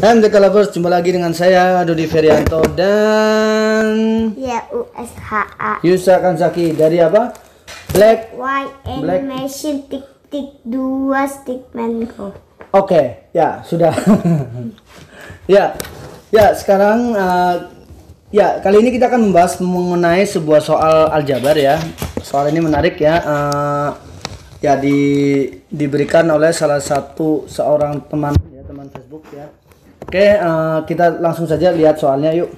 MTK Lovers, jumpa lagi dengan saya Dodi Ferianto dan Yusa Kanzaki dari apa? Black Animation tik 2 Stickman. Oke, ya sudah. ya sekarang kali ini kita akan membahas mengenai sebuah soal aljabar ya. Soal ini menarik ya. Diberikan oleh salah satu seorang teman Facebook ya. Oke, kita langsung saja lihat soalnya yuk.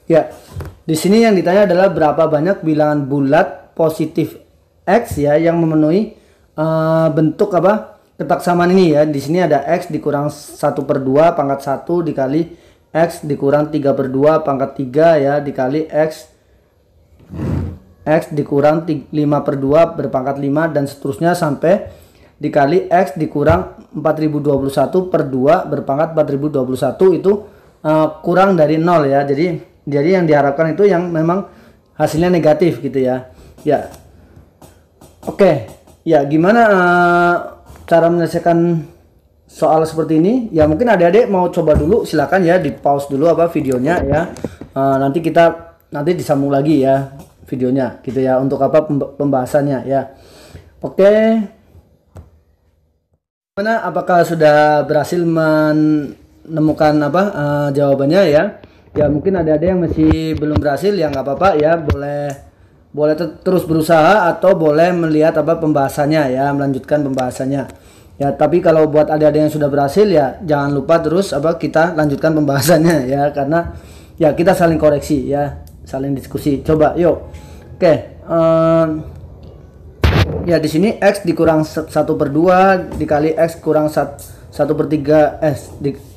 Ya, di sini yang ditanya adalah berapa banyak bilangan bulat positif X ya yang memenuhi bentuk apa ketaksamaan ini ya. Di sini ada X dikurang 1/2 pangkat 1 dikali X dikurang 3/2 pangkat 3 ya dikali X dikurang 5/2 berpangkat 5 dan seterusnya sampai dikali X dikurang 4021/2 berpangkat 4021 itu kurang dari 0 ya. Jadi yang diharapkan itu yang memang hasilnya negatif gitu ya. Ya. Oke. Ya, gimana cara menyelesaikan soal seperti ini? Ya mungkin adik-adik mau coba dulu, silakan ya di pause dulu apa videonya ya. Nanti disambung lagi ya videonya gitu ya untuk apa pembahasannya ya. Oke. Mana apakah sudah berhasil menemukan apa jawabannya ya? Ya mungkin ada yang masih belum berhasil ya nggak apa-apa ya, boleh terus berusaha atau boleh melihat apa pembahasannya ya, melanjutkan pembahasannya. Ya, tapi kalau buat adik-adik yang sudah berhasil ya jangan lupa terus apa kita lanjutkan pembahasannya ya, karena ya kita saling koreksi ya, saling diskusi. Coba yuk. Oke. Ya di sini X dikurang 1/2 dikali X kurang 1/3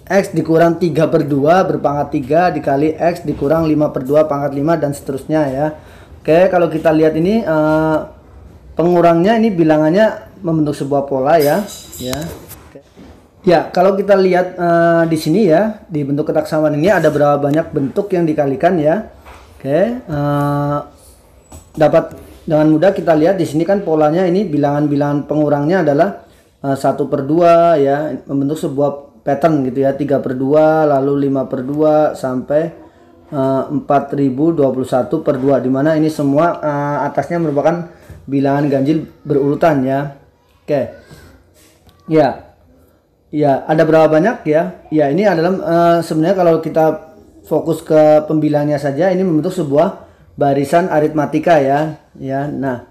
X dikurang 3/2 berpangkat 3 dikali X dikurang 5/2 pangkat 5 dan seterusnya ya. Oke, kalau kita lihat ini pengurangnya ini bilangannya membentuk sebuah pola ya. Ya, kalau kita lihat di sini ya, di bentuk ketaksamaan ini ada berapa banyak bentuk yang dikalikan ya. Oke, dapat dengan mudah kita lihat di sini kan polanya ini bilangan-bilangan pengurangnya adalah 1/2 ya, membentuk sebuah pattern gitu ya, 3/2 lalu 5/2 sampai 4021/2, dimana ini semua atasnya merupakan bilangan ganjil berurutan ya. Oke. Ya, ada berapa banyak ya? Ya, ini adalah sebenarnya kalau kita fokus ke pembilangnya saja ini membentuk sebuah barisan aritmatika ya. Nah,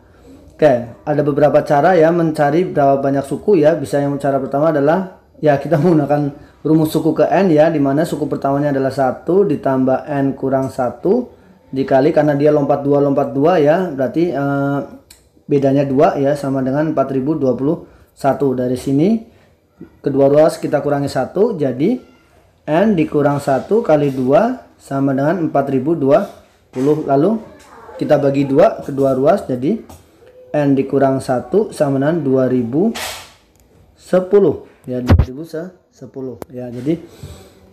oke, ada beberapa cara ya mencari berapa banyak suku ya. Bisa yang cara pertama adalah ya kita menggunakan rumus suku ke n ya, dimana suku pertamanya adalah 1 ditambah n kurang 1 dikali, karena dia lompat 2 ya, berarti bedanya 2 ya, sama dengan 4021. Dari sini kedua ruas kita kurangi 1, jadi n dikurang 1 kali 2 sama dengan 4020, lalu kita bagi 2 kedua ruas, jadi n dikurang 1 sama dengan 2010 ya, 2010 ya. Jadi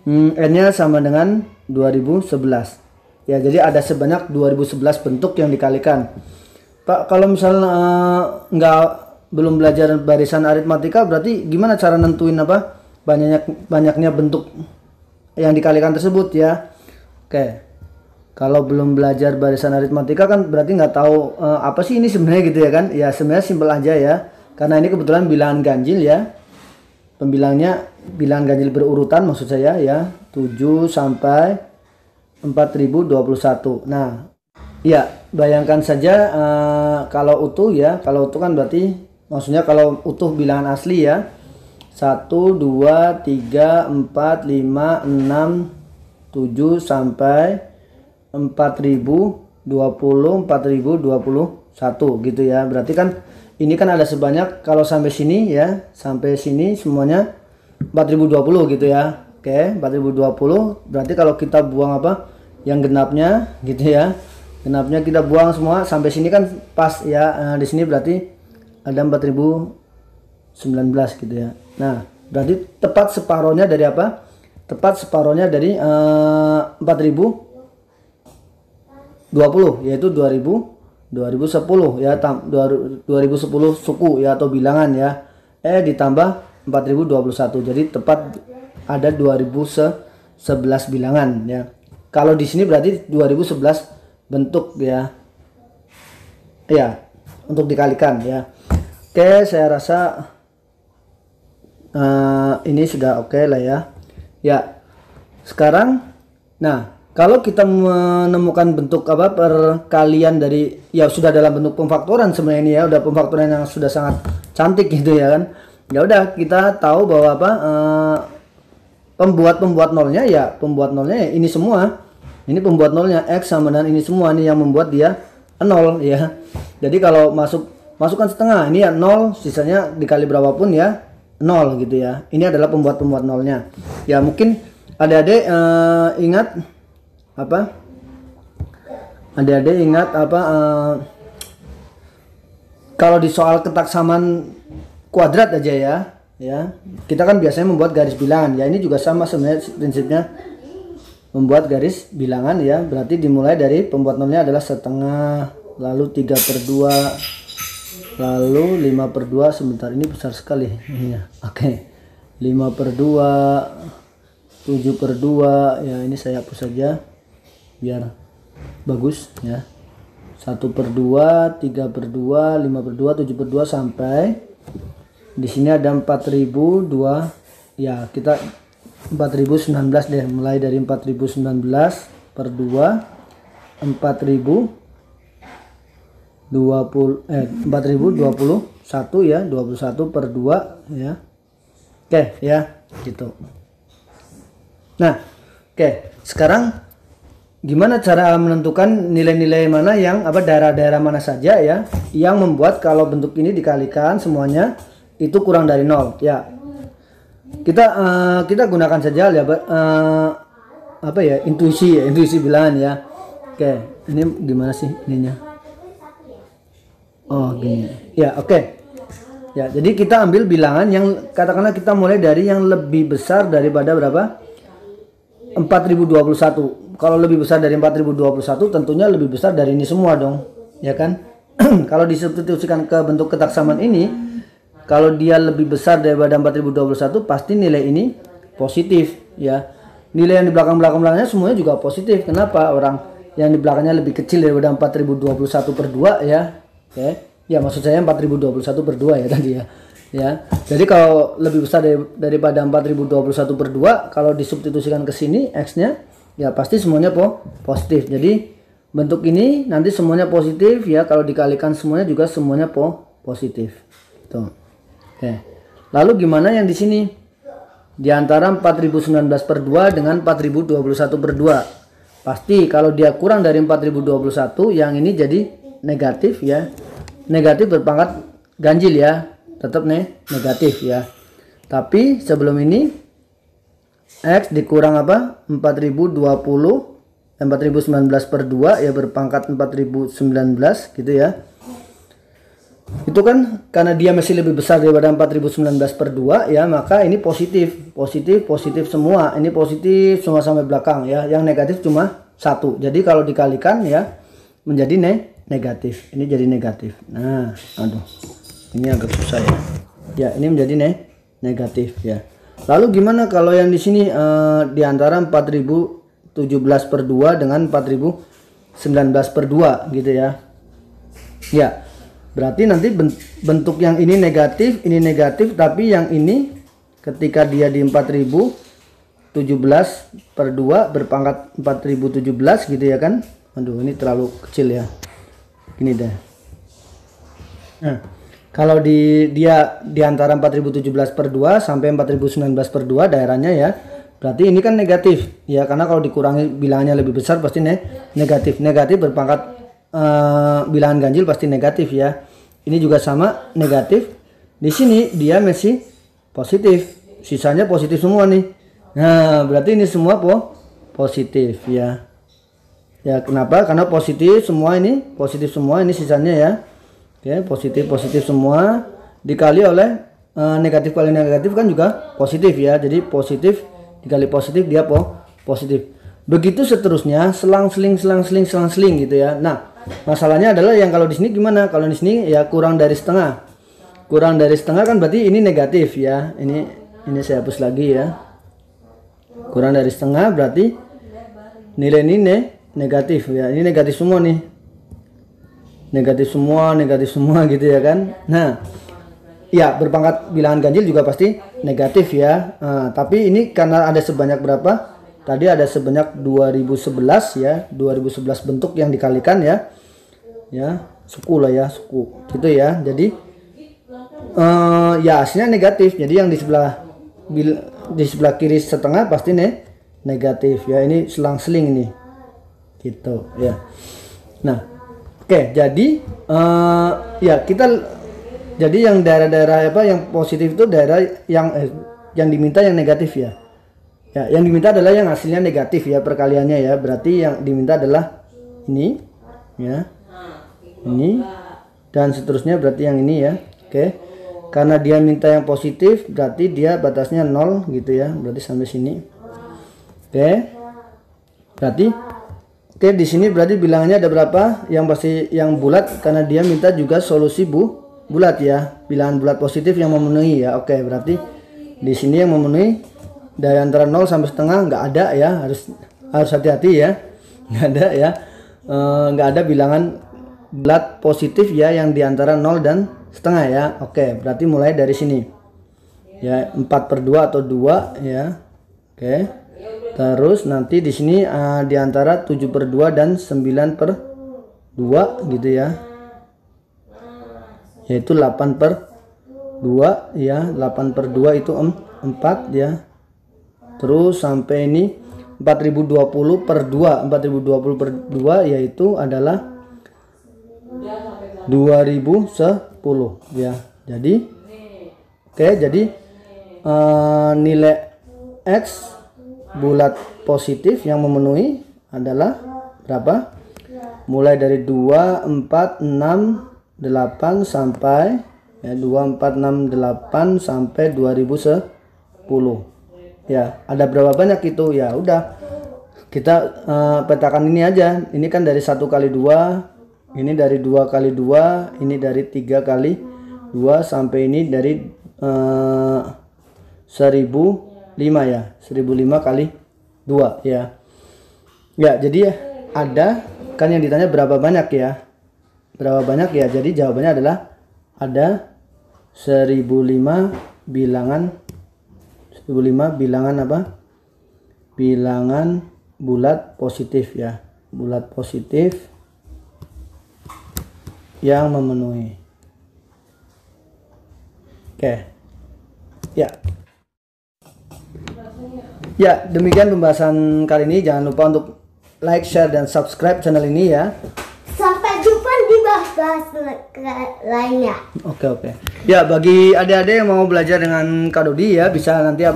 n-nya sama dengan 2011 ya. Jadi ada sebanyak 2011 bentuk yang dikalikan. Pak, kalau misalnya belum belajar barisan aritmatika, berarti gimana cara nentuin apa banyaknya bentuk yang dikalikan tersebut ya? Oke, kalau belum belajar barisan aritmatika kan berarti nggak tahu apa sih ini sebenarnya gitu ya kan? Ya sebenarnya simpel aja ya, karena ini kebetulan bilangan ganjil ya. Pembilangnya bilangan ganjil berurutan maksud saya ya, 7 sampai 4021. Nah, ya bayangkan saja kalau utuh ya, kalau utuh kan berarti maksudnya kalau utuh bilangan asli ya, 1 2 3 4 5 6 7 sampai 4020 4021 gitu ya. Berarti kan ini kan ada sebanyak, kalau sampai sini ya, sampai sini semuanya 4020 gitu ya. Oke, 4020 berarti kalau kita buang apa yang genapnya gitu ya, genapnya kita buang semua sampai sini kan pas ya. Di sini berarti ada 4019 gitu ya. Nah, berarti tepat separohnya dari apa? Tepat separohnya dari 4000 20 yaitu 2010 ya, 2010 suku ya atau bilangan ya, ditambah 4021, jadi tepat ada 2011 bilangan ya. Kalau di sini berarti 2011 bentuk ya, untuk dikalikan ya. Oke, saya rasa ini sudah oke lah ya. Ya, sekarang, nah kalau kita menemukan bentuk perkalian dari, ya sudah dalam bentuk pemfaktoran sebenarnya ini ya, udah pemfaktoran yang sudah sangat cantik gitu ya kan. Ya udah, kita tahu bahwa pembuat nolnya ya, ini semua. Ini pembuat nolnya X sama dengan ini semua, ini yang membuat dia 0 ya. Jadi kalau masukkan setengah, ini ya 0, sisanya dikali berapapun ya 0 gitu ya. Ini adalah pembuat nolnya. Ya mungkin adik-adik ingat kalau di soal ketaksaman kuadrat aja ya, kita kan biasanya membuat garis bilangan ya. Ini juga sama sebenarnya prinsipnya, membuat garis bilangan ya. Berarti dimulai dari pembuat nolnya adalah setengah, lalu 3/2, lalu 5/2. Sebentar, ini besar sekali ya. Oke, 5/2, 7/2 ya. Ini saya hapus saja biar bagus ya. 1/2, 3/2, 5/2, 7/2 sampai di sini ada 4002 ya. Kita 4019 deh, mulai dari 4019 per 2, 4021 ya, 21 per 2 ya. Oke ya, gitu. Nah, oke, sekarang gimana cara menentukan nilai-nilai mana yang daerah-daerah mana saja ya yang membuat kalau bentuk ini dikalikan semuanya itu kurang dari 0 ya. Kita gunakan saja ya intuisi bilangan ya. Oke, ini gimana sih ininya? Oh gini ya. Oke ya, jadi kita ambil bilangan yang katakanlah kita mulai dari yang lebih besar daripada berapa, 4021. Kalau lebih besar dari 4021 tentunya lebih besar dari ini semua dong ya kan. Kalau disubstitusikan ke bentuk ketaksaman ini, kalau dia lebih besar daripada 4021 pasti nilai ini positif ya. Nilai yang di belakangnya semuanya juga positif. Kenapa? Orang yang di belakangnya lebih kecil daripada 4021 per 2 ya. Oke. Ya maksud saya 4021 per 2 ya tadi ya. Ya. Jadi kalau lebih besar daripada 4021 per 2, kalau disubstitusikan ke sini X-nya ya pasti semuanya positif. Jadi bentuk ini nanti semuanya positif ya. Kalau dikalikan semuanya juga semuanya positif. Tuh. Oke. Lalu gimana yang di sini? Di antara 4019 per 2 dengan 4021 per 2. Pasti kalau dia kurang dari 4021, yang ini jadi negatif ya. Negatif berpangkat ganjil ya. Tetap negatif ya. Tapi sebelum ini X dikurang 4019 per 2 ya, berpangkat 4019 gitu ya. Itu kan karena dia masih lebih besar daripada 4019 per 2 ya, maka ini positif semua. Ini positif semua sampai belakang ya. Yang negatif cuma 1. Jadi kalau dikalikan ya menjadi negatif. Ini jadi negatif. Nah, aduh. Ini agak susah ya. Ya, ini menjadi negatif ya. Lalu gimana kalau yang di sini di antara 4017 per 2 dengan 4019 per 2 gitu ya. Ya. Berarti nanti bentuk yang ini negatif, tapi yang ini ketika dia di 4017 per 2 berpangkat 4017 gitu ya kan. Aduh, ini terlalu kecil ya. Gini deh. Nah, kalau dia di antara 4017 per 2 sampai 4019 per 2 daerahnya ya, berarti ini kan negatif ya, karena kalau dikurangi bilangannya lebih besar pasti negatif. Negatif berpangkat bilangan ganjil pasti negatif ya. Ini juga sama negatif. Di sini dia masih positif. Sisanya positif semua nih. Nah, berarti ini semua positif ya. Ya, kenapa? Karena positif semua ini sisanya ya. Oke, positif semua dikali oleh negatif kali negatif kan juga positif ya. Jadi positif dikali positif dia positif. Begitu seterusnya, selang-seling gitu ya. Nah, masalahnya adalah yang kalau di sini gimana? Kalau di sini ya kurang dari setengah. Kurang dari setengah kan berarti ini negatif ya. Ini saya hapus lagi ya. Kurang dari setengah berarti nilai ini negatif ya. Ini negatif semua nih. Negatif semua gitu ya kan. Nah, ya berpangkat bilangan ganjil juga pasti negatif ya. Tapi ini karena ada sebanyak berapa? Tadi ada sebanyak 2011 ya, 2011 bentuk yang dikalikan ya. Ya, suku lah ya, suku. Gitu ya. Jadi ya hasilnya negatif. Jadi yang di sebelah kiri setengah pasti negatif ya. Ini selang-seling ini. Gitu ya. Nah, oke, jadi ya kita jadi yang daerah-daerah apa yang positif itu daerah yang diminta yang negatif ya. Ya, yang diminta adalah yang hasilnya negatif ya perkaliannya ya. Berarti yang diminta adalah ini ya. Ini dan seterusnya berarti yang ini ya. Oke. Karena dia minta yang positif berarti dia batasnya 0 gitu ya. Berarti sampai sini. Oke. Berarti di sini berarti bilangannya ada berapa? Yang pasti yang bulat karena dia minta juga solusi bulat ya. Bilangan bulat positif yang memenuhi ya. Oke, berarti di sini yang memenuhi dari antara 0 sampai setengah nggak ada ya, harus hati-hati ya, nggak ada ya, nggak ada bilangan bulat positif ya yang diantara 0 dan setengah ya. Oke, berarti mulai dari sini ya 4/2 atau 2 ya. Oke, terus nanti di sini diantara 7/2 dan 9/2 gitu ya, yaitu 8/2 ya. 8/2 itu 4 ya. Terus sampai ini 4020/2. 4020/2 yaitu adalah 2010 ya. Jadi jadi nilai X bulat positif yang memenuhi adalah berapa? Mulai dari 2, 4, 6, 8 sampai ya 2, 4, 6, 8 sampai 2010. Ya, ada berapa banyak itu? Ya udah, kita petakan ini aja. Ini kan dari 1 kali 2, ini dari 2 kali 2, ini dari 3 kali 2 sampai ini dari 1005 ya. 1005 kali 2 ya. Ya, jadi ada kan yang ditanya berapa banyak ya? Berapa banyak ya? Jadi jawabannya adalah ada 1005 bilangan apa? Bilangan bulat positif ya. Bulat positif yang memenuhi. Oke. Ya. Ya, demikian pembahasan kali ini. Jangan lupa untuk like, share dan subscribe channel ini ya. Sampai jumpa di bahas lainnya. Oke. Ya, bagi adik-adik yang mau belajar dengan Kak Dodi ya, bisa nanti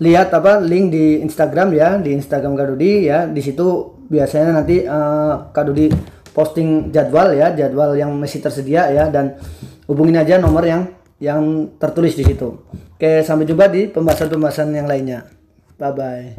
lihat link di Instagram ya, di Instagram Kak Dodi ya. Di situ biasanya nanti Kak Dodi posting jadwal yang masih tersedia ya, dan hubungin aja nomor yang tertulis di situ. Oke, sampai jumpa di pembahasan yang lainnya. Bye bye.